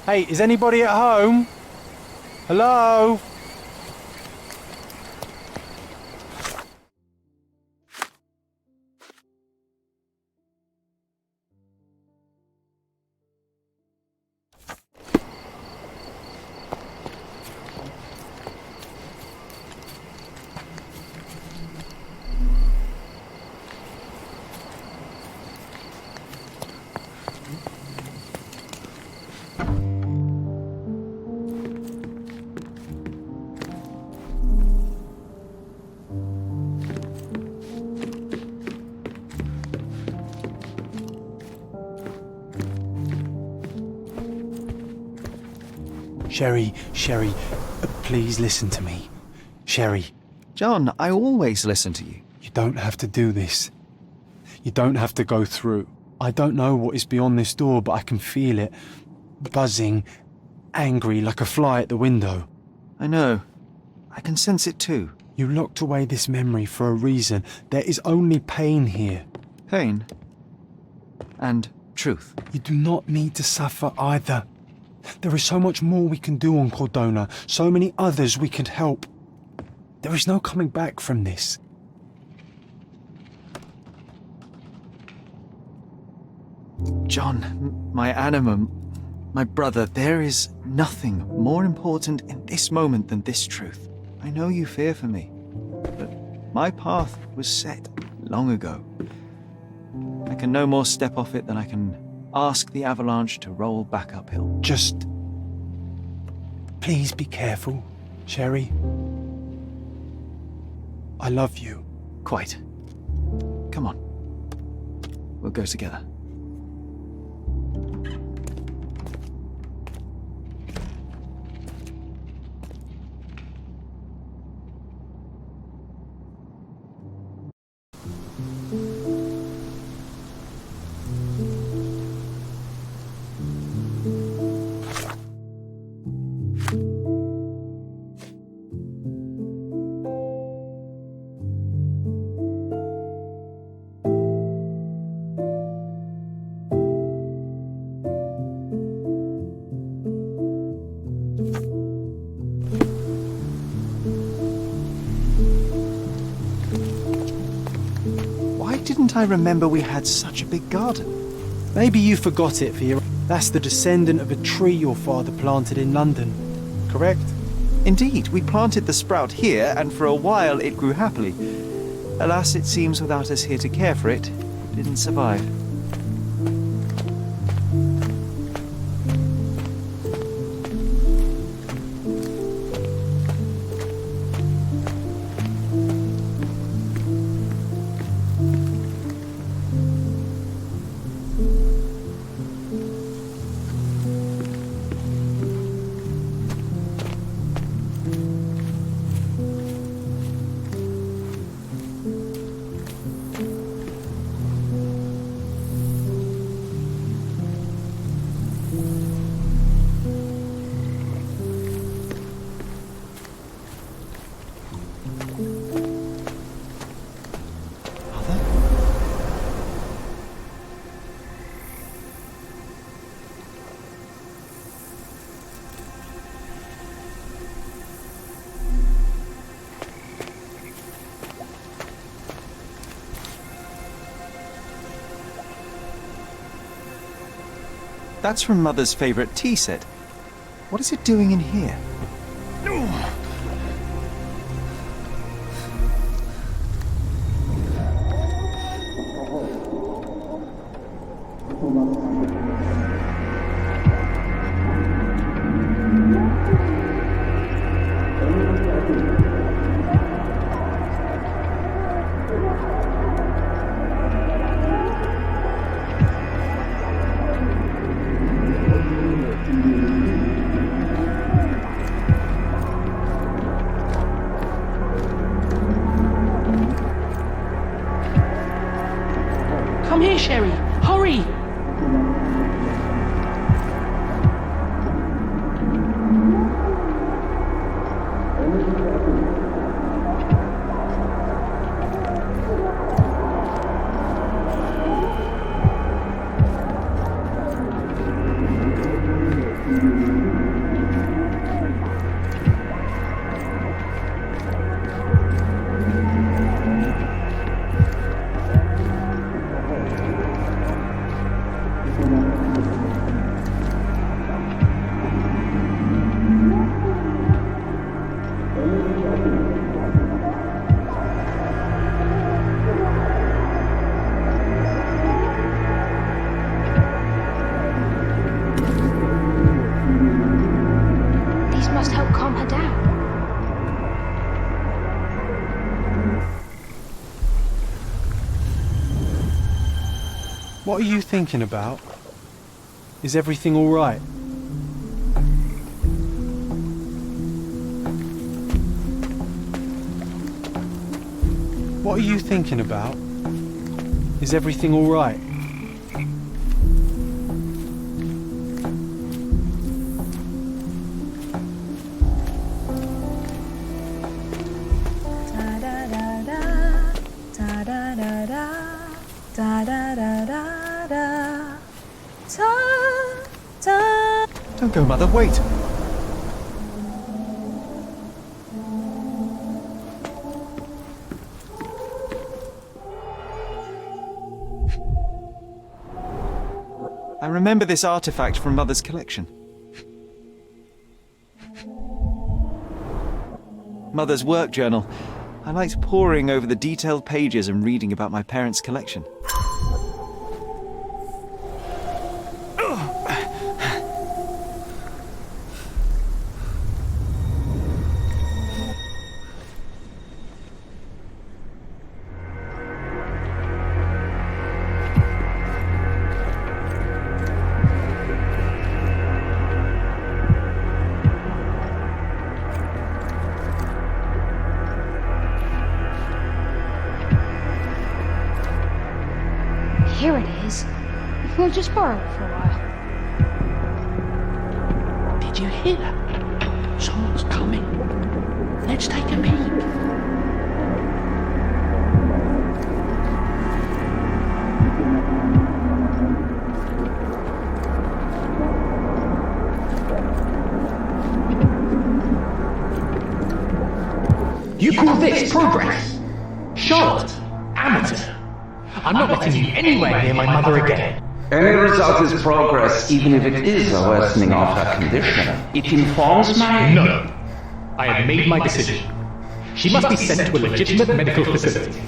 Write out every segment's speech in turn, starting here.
Hey, is anybody at home? Hello? Sherry, please listen to me. Sherry. John, I always listen to you. You don't have to do this. You don't have to go through. I don't know what is beyond this door, but I can feel it. Buzzing, angry, like a fly at the window. I know. I can sense it too. You locked away this memory for a reason. There is only pain here. Pain. And truth. You do not need to suffer either. There is so much more we can do on Cordona, so many others we can help. There is no coming back from this. John, my animal, my brother, there is nothing more important in this moment than this truth. I know you fear for me, but my path was set long ago. I can no more step off it than I can ask the avalanche to roll back uphill. Just... please be careful, Sherry. I love you. Quite. Come on. We'll go together. Didn't I remember we had such a big garden? Maybe you forgot it, Vera. That's the descendant of a tree your father planted in London, correct? Indeed, we planted the sprout here, and for a while it grew happily. Alas, it seems without us here to care for it, it didn't survive. That's from Mother's favorite tea set. What is it doing in here? Come here, Sherry. Hurry! What are you thinking about? Is everything all right? What are you thinking about? Is everything all right? Don't go, Mother, wait! I remember this artifact from Mother's collection. Mother's work journal. I liked poring over the detailed pages and reading about my parents' collection. Here it is. We'll just borrow it for a while. Did you hear that? Someone's coming. Let's take a peek. You call this progress? Charlotte, amateur. I'm not letting you anywhere near my mother again. Any result is progress, even if it is a worsening of her condition. It informs my... No. I have made my decision. She must be sent to a legitimate medical facility.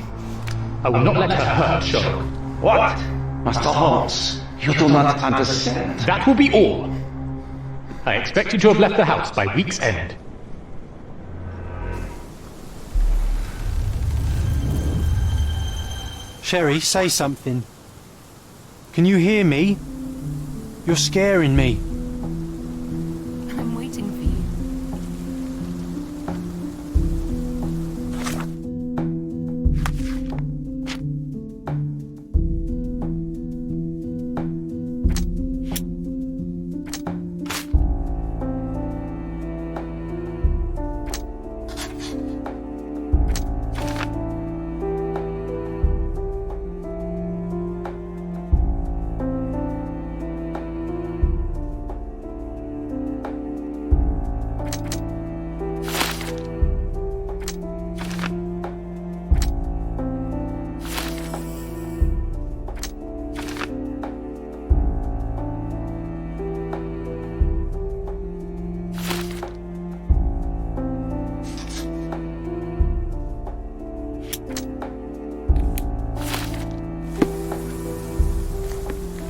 I will not let her hurt Sherlock. What? Master Holmes, you do not understand. That will be all. I expect you to have left the house by week's end. Sherry, say something. Can you hear me? You're scaring me. I'm waiting for you.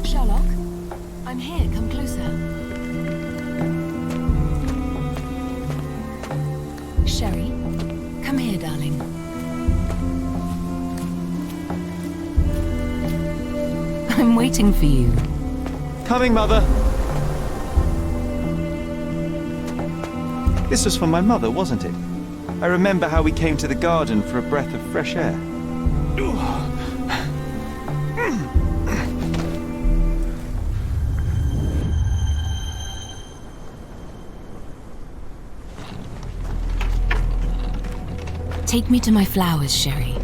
Sherlock, I'm here. Come closer. Sherry, come here, darling. I'm waiting for you. Coming, Mother! This was for my mother, wasn't it? I remember how we came to the garden for a breath of fresh air. Take me to my flowers, Sherry.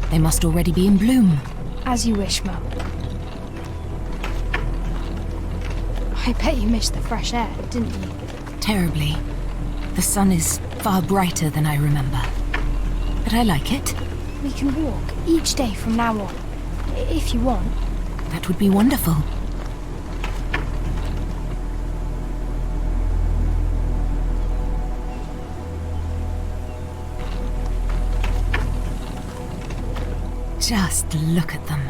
They must already be in bloom. As you wish, Mum. I bet you missed the fresh air, didn't you? Terribly. The sun is far brighter than I remember. But I like it. We can walk each day from now on, if you want. That would be wonderful. Just look at them.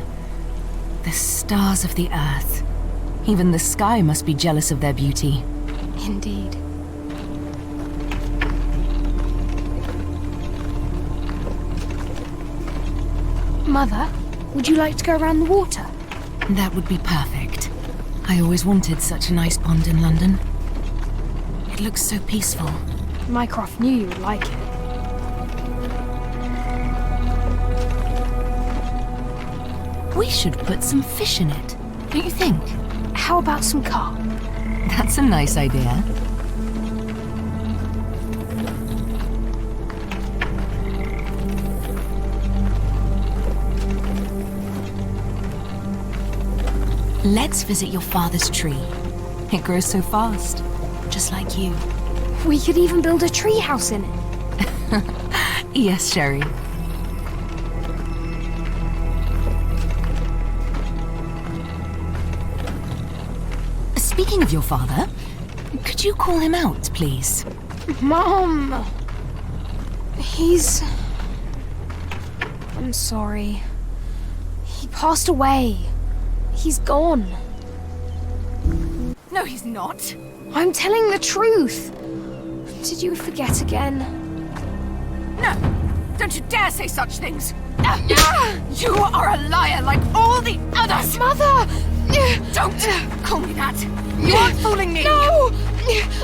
The stars of the earth. Even the sky must be jealous of their beauty. Indeed. Mother, would you like to go around the water? That would be perfect. I always wanted such a nice pond in London. It looks so peaceful. Mycroft knew you would like it. We should put some fish in it, don't you think? How about some carp? That's a nice idea. Let's visit your father's tree. It grows so fast, just like you. We could even build a tree house in it. Yes, Sherry. Speaking of your father, could you call him out, please? Mom! I'm sorry. He passed away. He's gone. No, he's not. I'm telling the truth. Did you forget again? No! Don't you dare say such things! You are a liar like all the others! Mother! Don't call me that! You aren't fooling me! No!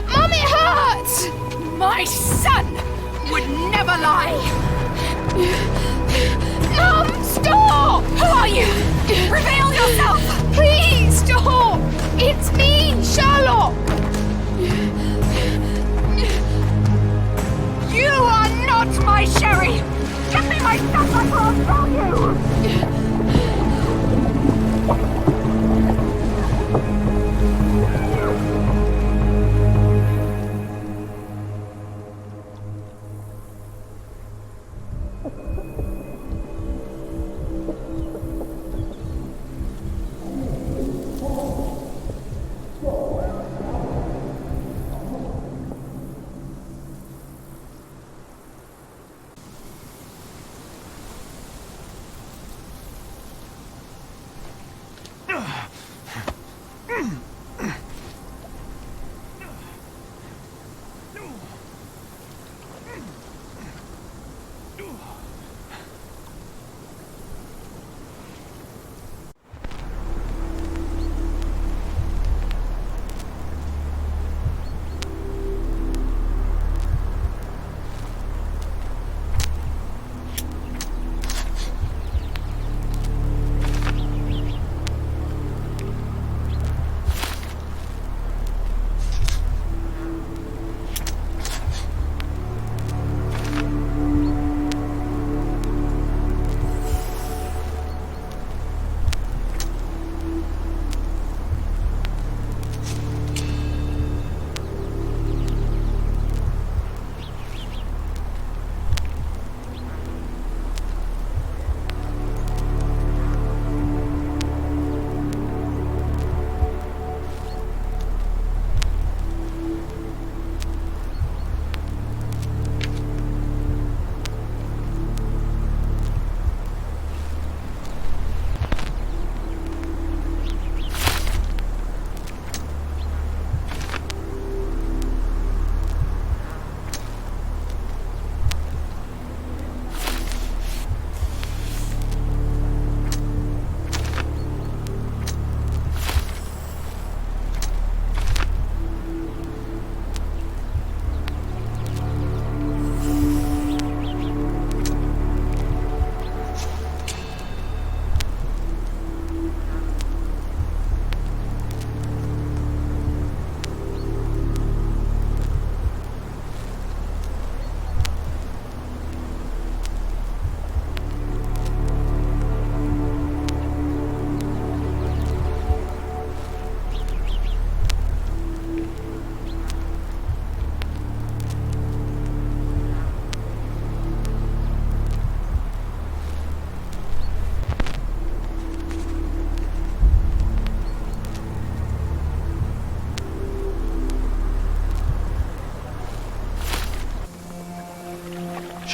Mom, it hurts! My son would never lie! Mom, stop! Who are you? Reveal yourself! Please stop! It's me, Sherlock! You are not my Sherry! Give me my stuff before I'll kill you!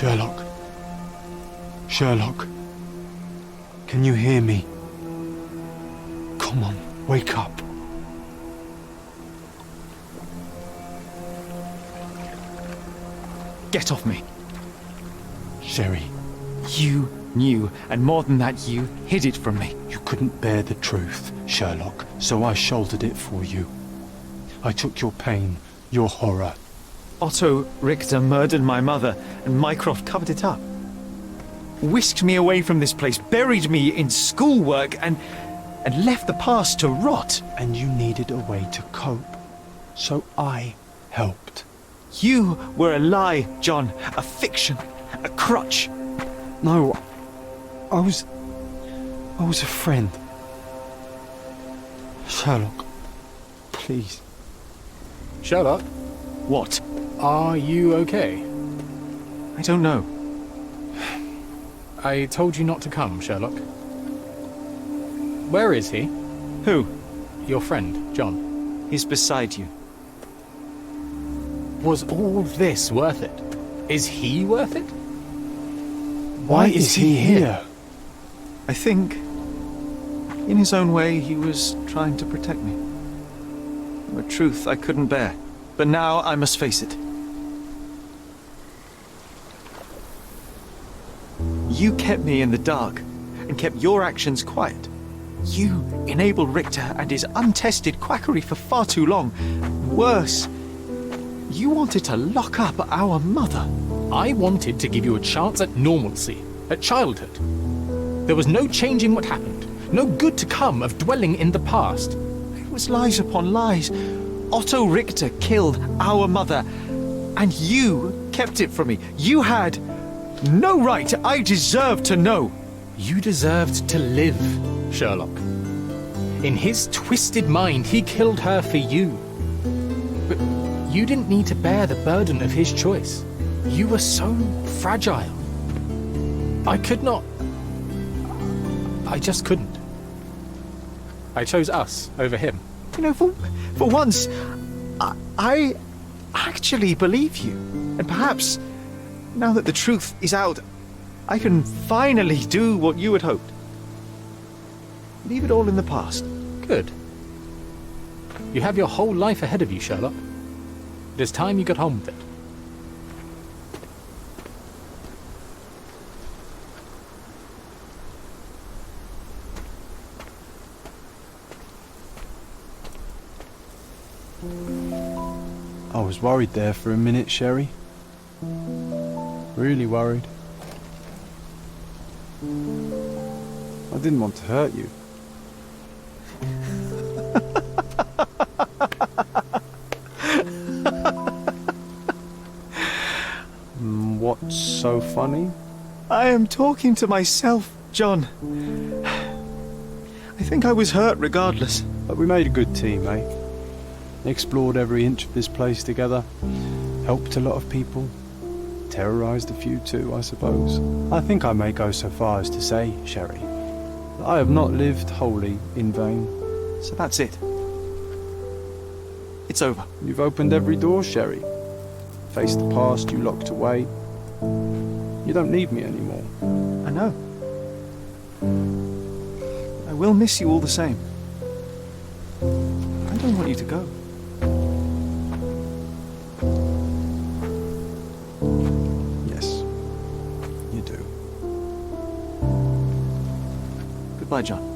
Sherlock. Sherlock. Can you hear me? Come on, wake up. Get off me. Sherry. You knew, and more than that, you hid it from me. You couldn't bear the truth, Sherlock, so I shouldered it for you. I took your pain, your horror. Otto Richter murdered my mother, and Mycroft covered it up. Whisked me away from this place, buried me in schoolwork, and left the past to rot. And you needed a way to cope, so I helped. You were a lie, John, a fiction, a crutch. No, I was a friend. Sherlock, please. Sherlock, What? are you okay? I don't know. I told you not to come, Sherlock. Where is he? Who? Your friend, John. He's beside you. Was all this worth it? Is he worth it? Why is he here? I think, in his own way, he was trying to protect me. A truth I couldn't bear. But now I must face it. You kept me in the dark, and kept your actions quiet. You enabled Richter and his untested quackery for far too long. Worse, you wanted to lock up our mother. I wanted to give you a chance at normalcy, at childhood. There was no changing what happened, no good to come of dwelling in the past. It was lies upon lies. Otto Richter killed our mother, and you kept it from me. You had no right. I deserved to know. You deserved to live, Sherlock. In his twisted mind, he killed her for you. But you didn't need to bear the burden of his choice. You were so fragile. I could not. I just couldn't. I chose us over him. You know, for once, I actually believe you. And perhaps, now that the truth is out, I can finally do what you had hoped. Leave it all in the past. Good. You have your whole life ahead of you, Sherlock. It is time you got on with it. I was worried there for a minute, Sherry. Really worried. I didn't want to hurt you. What's so funny? I am talking to myself, John. I think I was hurt regardless. But we made a good team, eh? Explored every inch of this place together. Helped a lot of people. Terrorised a few too, I suppose. I think I may go so far as to say, Sherry, that I have not lived wholly in vain. So that's it. It's over. You've opened every door, Sherry. Faced the past you locked away. You don't need me anymore. I know. I will miss you all the same. I don't want you to go. Yes, you do. Goodbye, John.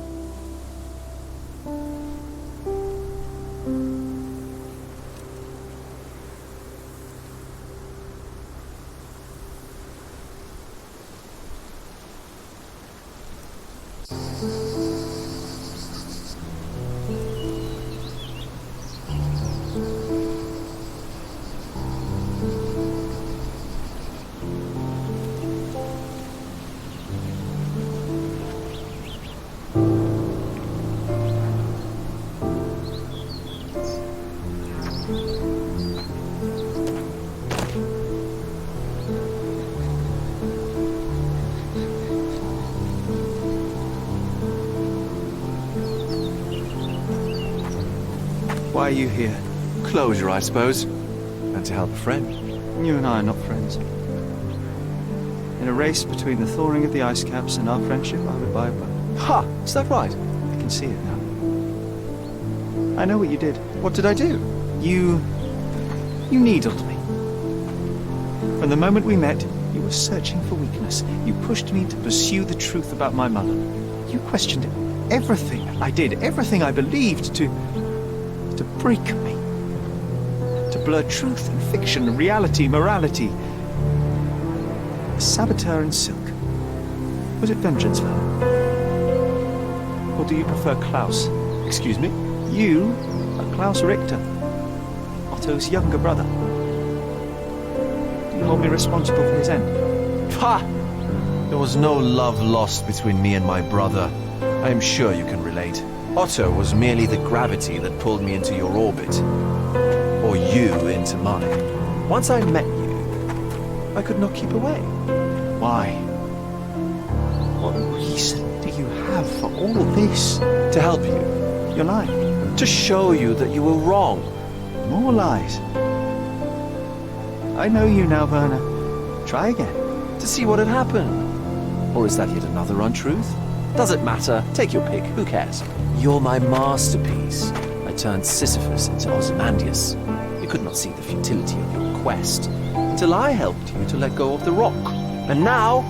Why are you here? Closure, I suppose. And to help a friend. You and I are not friends. In a race between the thawing of the ice caps and our friendship, I would buy a boat. Ha! Is that right? I can see it now. I know what you did. What did I do? You needled me. From the moment we met, You were searching for weakness. You pushed me to pursue the truth about my mother. You questioned everything I did, everything I believed to break me. To blur truth and fiction, reality, morality. A saboteur in silk. Was it vengeance, Werner? Or do you prefer Klaus? Excuse me? You are Klaus Richter, Otto's younger brother. Do you hold me responsible for his end? Ha! There was no love lost between me and my brother. I am sure you can relate. Otto was merely the gravity that pulled me into your orbit. Or you into mine. Once I met you, I could not keep away. Why? What reason do you have for all this? To help you. You're lying. To show you that you were wrong. More lies. I know you now, Werner. Try again. To see what had happened. Or is that yet another untruth? Does it matter? Take your pick. Who cares? You're my masterpiece. I turned Sisyphus into Ozymandias. You could not see the futility of your quest until I helped you to let go of the rock. And now,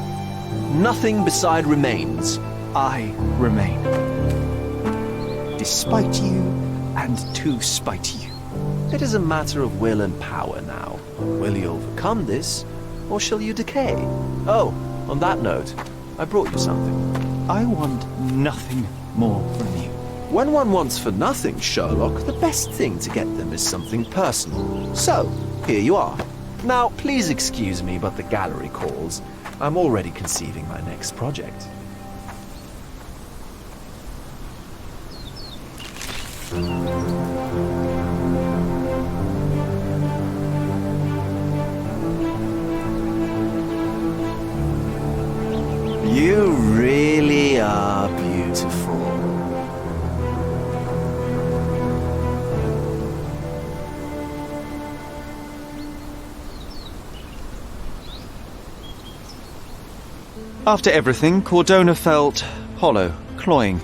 nothing beside remains. I remain. Despite you and to spite you. It is a matter of will and power now. Will you overcome this, or shall you decay? Oh, on that note, I brought you something. I want nothing more from you. When one wants for nothing, Sherlock, the best thing to get them is something personal. So, here you are. Now, please excuse me, but the gallery calls. I'm already conceiving my next project. You really are beautiful. After everything, Cordona felt hollow, cloying.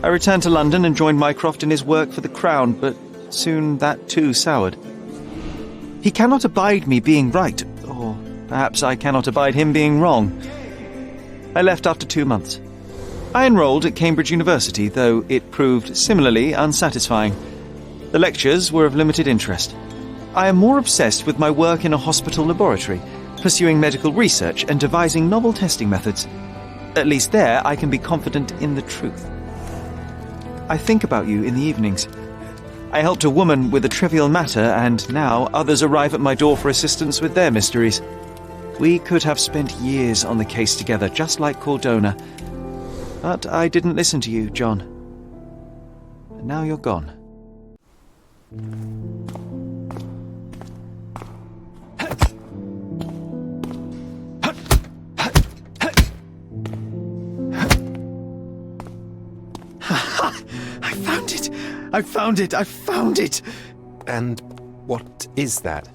I returned to London and joined Mycroft in his work for the Crown, but soon that too soured. He cannot abide me being right, or perhaps I cannot abide him being wrong. I left after 2 months. I enrolled at Cambridge University, though it proved similarly unsatisfying. The lectures were of limited interest. I am more obsessed with my work in a hospital laboratory, pursuing medical research and devising novel testing methods. At least there I can be confident in the truth. I think about you in the evenings. I helped a woman with a trivial matter, and now others arrive at my door for assistance with their mysteries. We could have spent years on the case together, just like Cordona. But I didn't listen to you, John. And now you're gone. I found it! I found it! And what is that?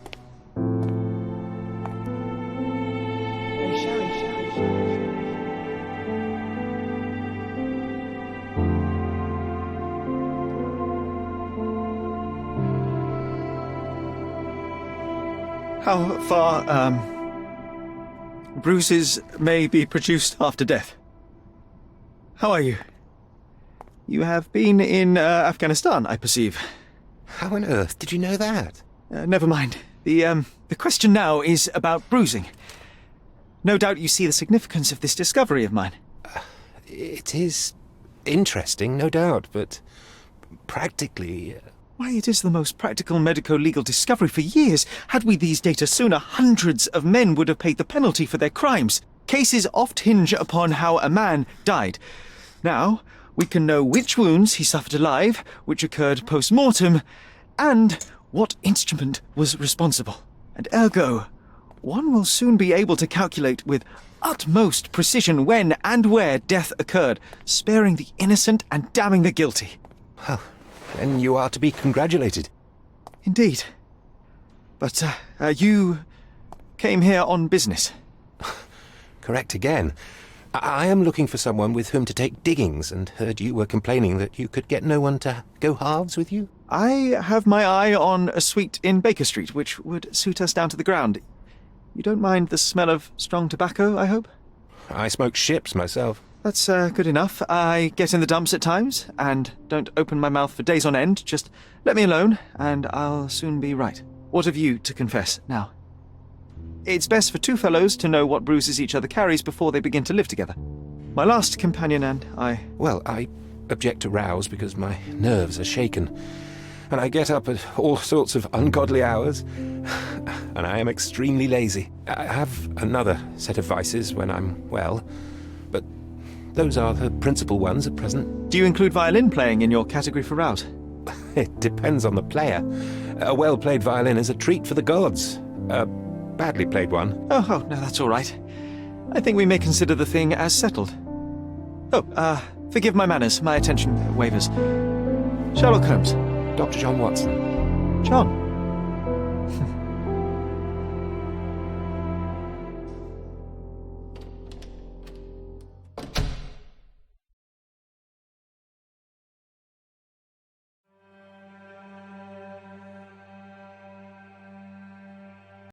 How far, bruises may be produced after death. How are you? You have been in Afghanistan, I perceive. How on earth did you know that? Never mind. The question now is about bruising. No doubt you see the significance of this discovery of mine. It is interesting, no doubt, but practically... Why, it is the most practical medico-legal discovery for years. Had we these data sooner, hundreds of men would have paid the penalty for their crimes. Cases oft hinge upon how a man died. Now, we can know which wounds he suffered alive, which occurred post-mortem, and what instrument was responsible. And ergo, one will soon be able to calculate with utmost precision when and where death occurred, sparing the innocent and damning the guilty. Well, then you are to be congratulated. Indeed. But, you came here on business. Correct again. I am looking for someone with whom to take diggings, and heard you were complaining that you could get no one to go halves with you. I have my eye on a suite in Baker Street, which would suit us down to the ground. You don't mind the smell of strong tobacco, I hope? I smoke ships myself. That's good enough. I get in the dumps at times, and don't open my mouth for days on end. Just let me alone, and I'll soon be right. What have you to confess now? It's best for two fellows to know what bruises each other carries before they begin to live together. My last companion and I... Well, I object to rows because my nerves are shaken. And I get up at all sorts of ungodly hours. And I am extremely lazy. I have another set of vices when I'm well. But those are the principal ones at present. Do you include violin playing in your category for rout? It depends on the player. A well-played violin is a treat for the gods. A badly played one... Oh, no, that's all right. I think we may consider the thing as settled. Oh, forgive my manners. My attention wavers. Sherlock Holmes. Dr. John Watson. John.